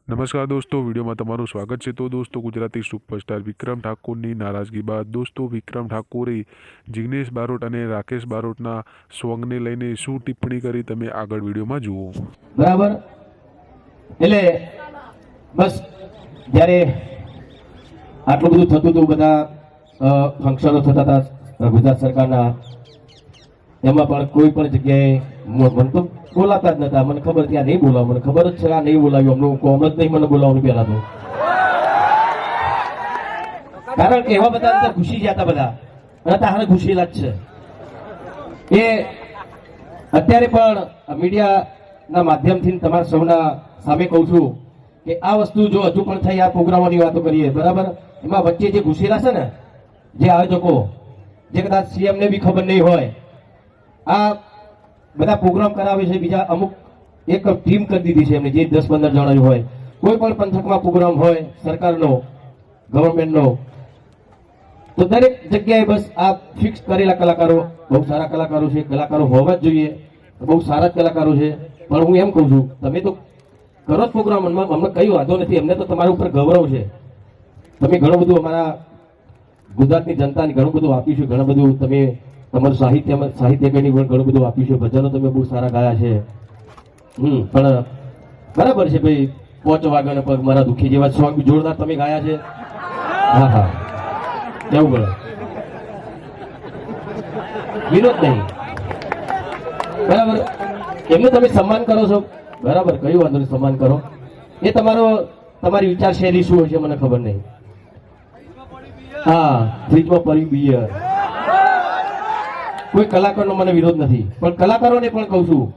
નમસ્કાર દોસ્તો, વિડીયોમાં તમારું સ્વાગત છે। તો દોસ્તો, ગુજરાતી સુપરસ્ટાર વિક્રમ ઠાકોરની નારાજગી બાદ દોસ્તો વિક્રમ ઠાકોરે જિગ્નેશ બારોટ અને રાકેશ બારોટના સોંગને લઈને શું ટિપ્પણી કરી તમે આગળ વિડીયોમાં જુઓ। બરાબર, એટલે બસ જ્યારે આટલું બધું થતું હતું, બધા ફંક્શનો થતા હતા ગુજરાત સરકારના, એમાં પણ કોઈ પણ જગ્યાએ મને તો બોલાતા જ નતા। મને ખબર ત્યાં નહીં બોલાવ, મને ખબર જ છે આ નહીં બોલાવ્યું, અમને કોમ જ નહીં મને બોલાવવાનું પહેલા તો, કારણ કે એવા બધા અંદર ઘૂસી ગયા હતા બધા, અને તારે ઘૂસેલા જ છે। એ અત્યારે પણ મીડિયાના માધ્યમથી તમારા સૌના સામે કહું છું કે આ વસ્તુ જો હજુ પણ થઈ, આ પ્રોગ્રામોની વાતો કરીએ બરાબર, એમાં વચ્ચે જે ઘૂસેલા છે ને, જે આયોજકો, જે કદાચ સીએમ ને બી ખબર નહીં હોય, આ બધા પ્રોગ્રામ કરાવે છે, બીજા અમુક એક ટીમ કરી દીધી છે એમને, જે 10-15 જણાની હોય, કોઈ પણ પંથકમાં પ્રોગ્રામ હોય સરકારનો, ગવર્મેન્ટનો, તો દરેક જગ્યાએ બસ આ ફિક્સ કરેલા કલાકારો, બહુ સારા કલાકારો છે, કલાકારો હોવા જ જોઈએ, બહુ સારા જ કલાકારો છે। પણ હું એમ કહું છું, તમે તો કરો જ પ્રોગ્રામ, અમને કઈ વાંધો નથી, એમને તો તમારા ઉપર ગૌરવ છે, તમે ઘણું બધું અમારા ગુજરાતની જનતાને ઘણું બધું આપ્યું છે, ઘણું બધું તમે તમારું સાહિત્યની પણ ઘણું બધું આપ્યું છે, ભજનો તમે બહુ સારા ગાયા છે। પણ બરાબર છે ભાઈ, 5 વાગ્યાના પગ મારા દુખી જેવા સોંગ જોરદાર તમે ગાયા છે। હા હા, કેવું પડે, વિરોધ નહીં, બરાબર, એમનું તમે સન્માન કરો છો, બરાબર, કયું વાંધો નહીં, સન્માન કરો, એ તમારી વિચાર શૈલી શું હશે મને ખબર નહીં। હા, ફ્રીજમાં પડી બિયર, કોઈ કલાકારનો મને વિરોધ નથી, પણ કલાકારોને પણ કહું છું,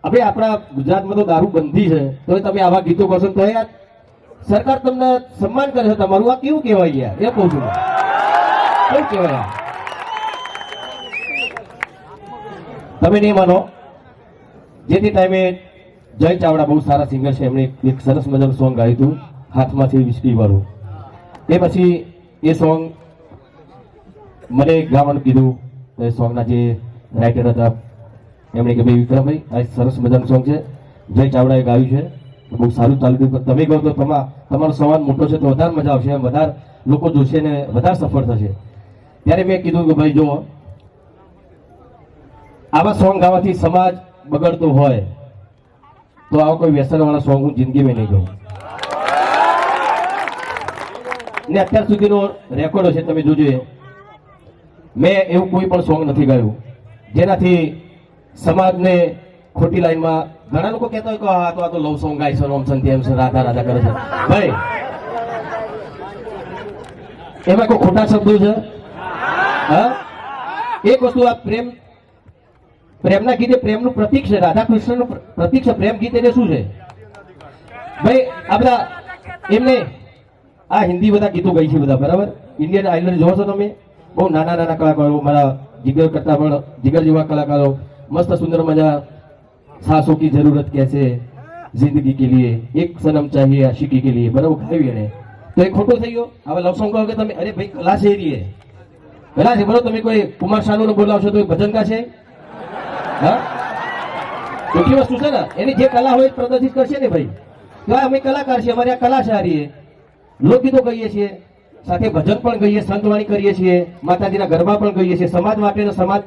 હવે આપણા ગુજરાતમાં તો દારૂ બંધી છે, તો તમે આવા ગીતો કરશો તો યાર સરકાર તમને સન્માન કરે છે તમારું, આ કેવું કહેવાય યાર, એ કહું છું, કેવું કહેવાય? તમે નહીં માનો, જેથી ટાઈમે જય ચાવડા બહુ સારા સિંગર છે, એમણે એક સરસ મજાનું સોંગ ગાયું હતું, હાથમાંથી વિસ્કી વાળું, એ પછી એ સોંગ મને ગાવાનું કીધું, એ સોંગના જે રાઇટર હતા એમણે કે ભાઈ વિક્રમભાઈ, આ સરસ મજાનું સોંગ છે, જય ચાવડાએ ગાયું છે, બહુ સારું ચાલ્યું, તમે કહો તો તમારો સંવાદ મોટો છે તો વધારે મજા આવશે, વધારે લોકો જોશે ને વધારે સફળ થશે। ત્યારે મેં કીધું કે ભાઈ જો આવા સોંગ ગાવાથી સમાજ બગડતો હોય તો આવા કોઈ વ્યસનવાળા સોંગ હું જિંદગીમાં નહીં ગાઉં। ને અત્યાર સુધીનો રેકોર્ડ છે, તમે જોજો, મેં એવું કોઈ પણ સોંગ નથી ગાયું જેનાથી સમાજને ખોટી લાઈનમાં, ઘણા લોકો કહેતા હોય કે આ તો લવ સોંગ ગાય છે, ઓમ છે તેમ છે, રાધા રાધા કરે છે, ભાઈ એમાં કોઈ ખોટા શબ્દો છે? હા, એક વસ્તુ આ પ્રેમના ગીત એ પ્રેમનું પ્રતીક છે, રાધા કૃષ્ણનું પ્રતીક છે, પ્રેમ ગીત એટલે શું છે ભાઈ? આ બધા એમને આ હિન્દી બધા ગીતો ગાઈ છે બધા, બરાબર, ઇન્ડિયન આઇડલ જોવો છો તમે, બહુ નાના કલાકારો, મારા જીગર કરતા પણ જીગર જેવા કલાકારો, મસ્ત સુંદર મજા, સાસોं की जरूरत कैसे जिंदगी के लिए, एक सनम चाहिए आशिकी के लिए, બરાબર ગાયું એને, તો એ ખોટું થઈ ગયું। હવે લવ સોંગ કહો કે તમે, અરે ભાઈ કલા છે, એ કલા છે, બરોબર, તમે કોઈ કુમાર શાનુને બોલાવશો તો ભજન કા છે? હા, ખોટી વસ્તુ છે ને, એની જે કલા હોય પ્રદર્શિત કરશે ને ભાઈ, તો અમે કલાકાર છીએ, અમારી આ કલા છે, સારી લોકગીતો કહીએ છીએ, સાથે ભજન પણ ગઈએ, સંતવાણી કરીએ છીએ, માતાજીના ગરબા પણ ગઈએ છીએ, સમાજ માટે, સમાજ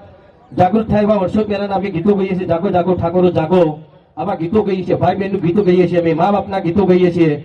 જાગૃત થાય એવા વર્ષો પહેલાના અમે ગીતો ગઈએ છીએ, જાગો જાગો ઠાકોરો જાગો, આવા ગીતો ગઈએ છીએ, ભાઈ બહેનનું ગીતો ગઈએ છીએ, અમે મા બાપના ગીતો ગઈએ છીએ।